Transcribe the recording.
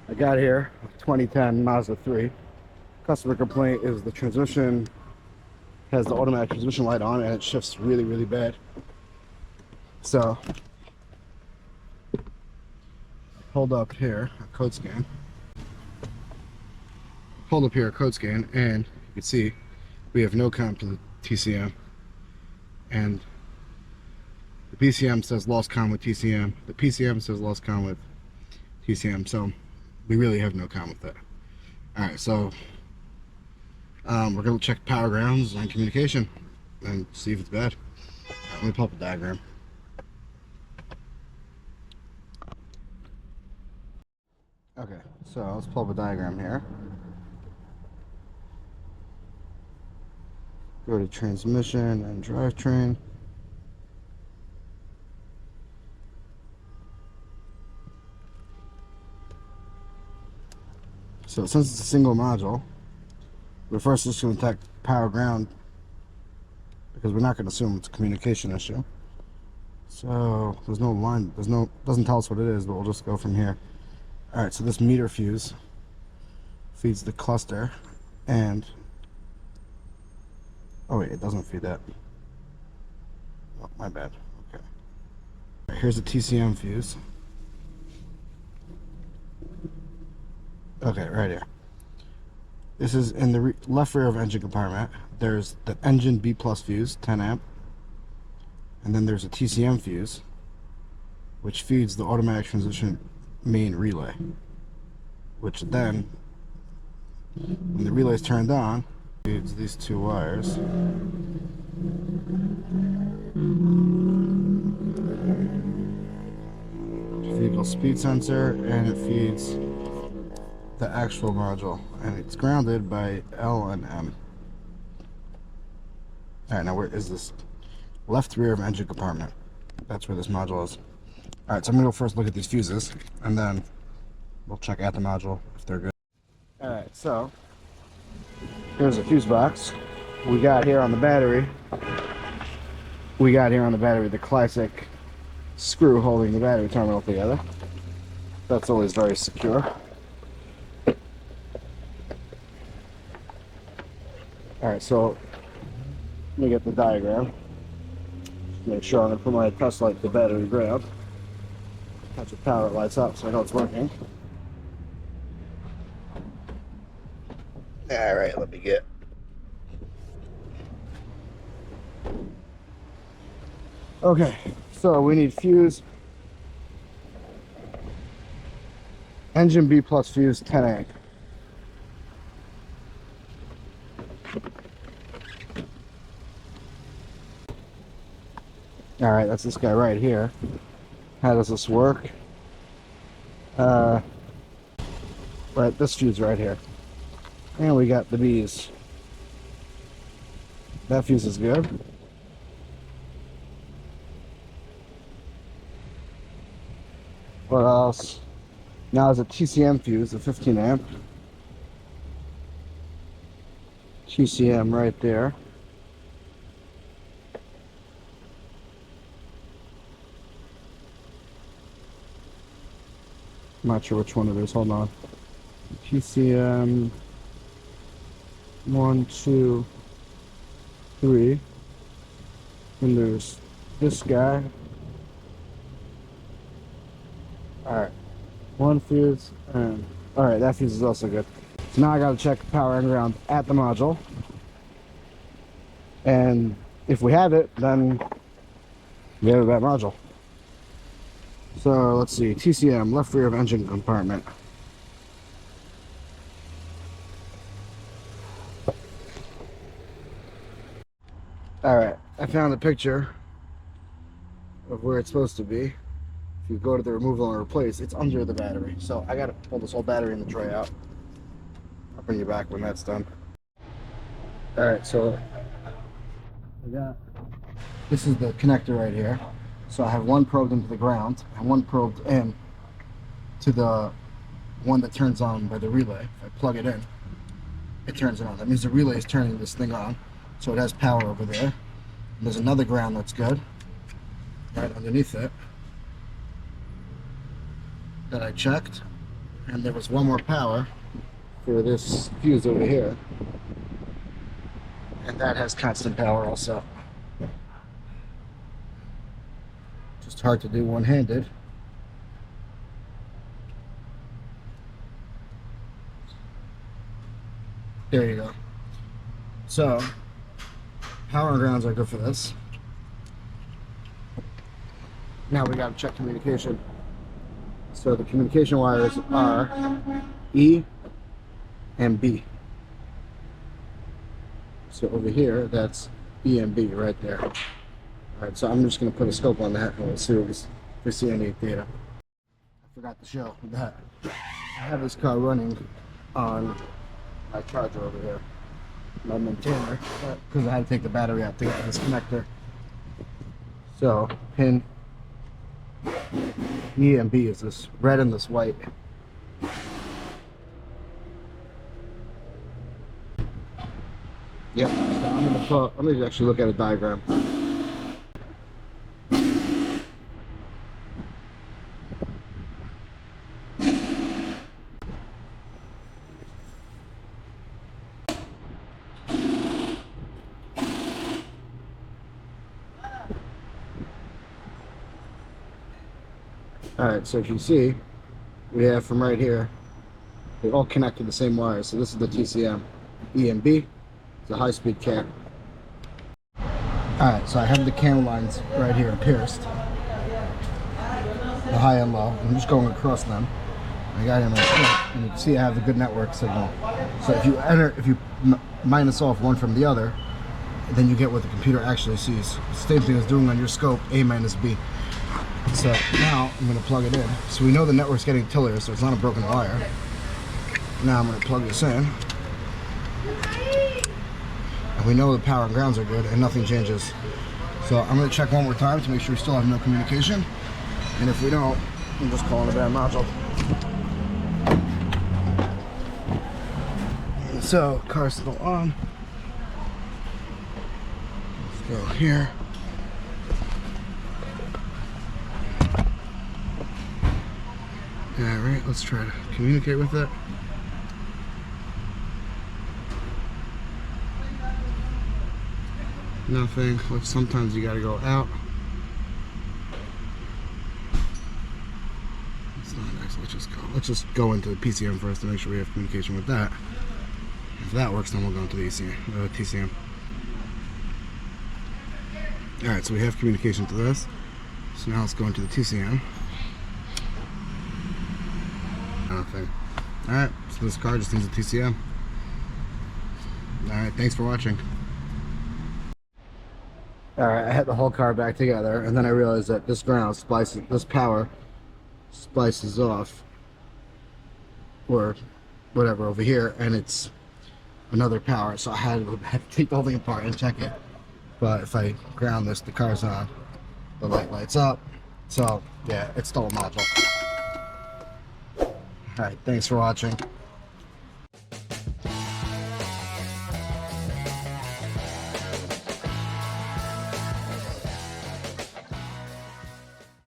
I got here, 2010 Mazda 3. Customer complaint is the transmission has the automatic transmission light on and it shifts really, really bad. So, hold up here, a code scan. Hold up here, a code scan, and you can see we have no Com to the TCM. And the PCM says lost com with TCM. The PCM says lost com with TCM. So, we really have no com with that. Alright, so we're going to check power grounds and communication and see if it's bad. Let me pull up a diagram. Okay, so let's pull up a diagram here. Go to transmission and drivetrain. So since it's a single module, we're first just going to check power ground because we're not going to assume it's a communication issue. So there's no line, doesn't tell us what it is, but we'll just go from here. All right, so this meter fuse feeds the cluster, and oh wait, it doesn't feed that. Oh, my bad. Okay. Right, here's a TCM fuse. Okay, right here. This is in the left rear of engine compartment. There's the engine B plus fuse, 10 amp. And then there's a TCM fuse, which feeds the automatic transmission main relay. Which then, when the relay is turned on, feeds these two wires. Vehicle speed sensor, and it feeds the actual module, and it's grounded by L and M. Alright, now where is this? Left rear of engine compartment. That's where this module is. Alright, so I'm gonna go first look at these fuses, and then we'll check out the module if they're good. Alright, so here's a fuse box. We got here on the battery. The classic screw holding the battery terminal together. That's always very secure. Alright, so let me get the diagram. Just make sure I'm going to put my test light to the battery ground. That's what power lights up, so I know it's working. Alright, let me get. Okay, so we need fuse. Engine B plus fuse, 10 amp. Alright, that's this guy right here. How does this work? Right, this fuse right here. And we got the B's. That fuse is good. What else? Now there's a TCM fuse, a 15 amp. TCM right there. I'm not sure which one it is. Hold on. TCM 1, 2, 3. And there's this guy. Alright. One fuse and alright, that fuse is also good. So now I gotta check power and ground at the module. And if we have it, then we have that module. So let's see, TCM, left rear of engine compartment. Alright, I found a picture of where it's supposed to be. If you go to the removal and replace, it's under the battery. So I gotta pull this whole battery in the tray out. I'll bring you back when that's done. Alright, so this is the connector right here. So I have one probed into the ground and one probed in to the one that turns on by the relay. If I plug it in, it turns it on. That means the relay is turning this thing on. So it has power over there. And there's another ground that's good right underneath it that I checked. And there was one more power for this fuse over here. And that has constant power also. Just hard to do one-handed. There you go. So, power and grounds are good for this. Now we got to check communication. So the communication wires are E and B. So over here, that's E and B right there. All right, so I'm just going to put a scope on that and we'll see if we see any data. I forgot to show that I have this car running on my charger over here, my maintainer, because I had to take the battery out to get this connector. So pin E and B is this red and this white. Yep. So I'm gonna actually look at a diagram. Alright, so if you see, we have from right here, they all connect to the same wire. So this is the TCM. E and B, it's a high-speed cam. Alright, so I have the cam lines right here pierced. The high and low. I'm just going across them. I got it in my screen, and you can see I have the good network signal. So if you minus off one from the other, then you get what the computer actually sees. Same thing as doing on your scope, A minus B. So now I'm going to plug it in. So we know the network's getting tiller, so it's not a broken wire. Now I'm going to plug this in. And we know the power and grounds are good and nothing changes. So I'm going to check one more time to make sure we still have no communication. And if we don't, I'm just calling a bad module. So car's still on. Let's go here. Alright, let's try to communicate with it. Nothing. Sometimes you gotta go out. It's not nice. Let's just go into the PCM first to make sure we have communication with that. If that works, then we'll go into the TCM. Alright, so we have communication to this. So now let's go into the TCM. Nothing. Alright, so this car just needs a TCM. Alright, thanks for watching. Alright, I had the whole car back together, and then I realized that this ground splices, this power splices off, or whatever over here, and it's another power, so I had to take the whole thing apart and check it. But if I ground this, the car's on, the light lights up, so yeah, it's still a module. Alright, thanks for watching.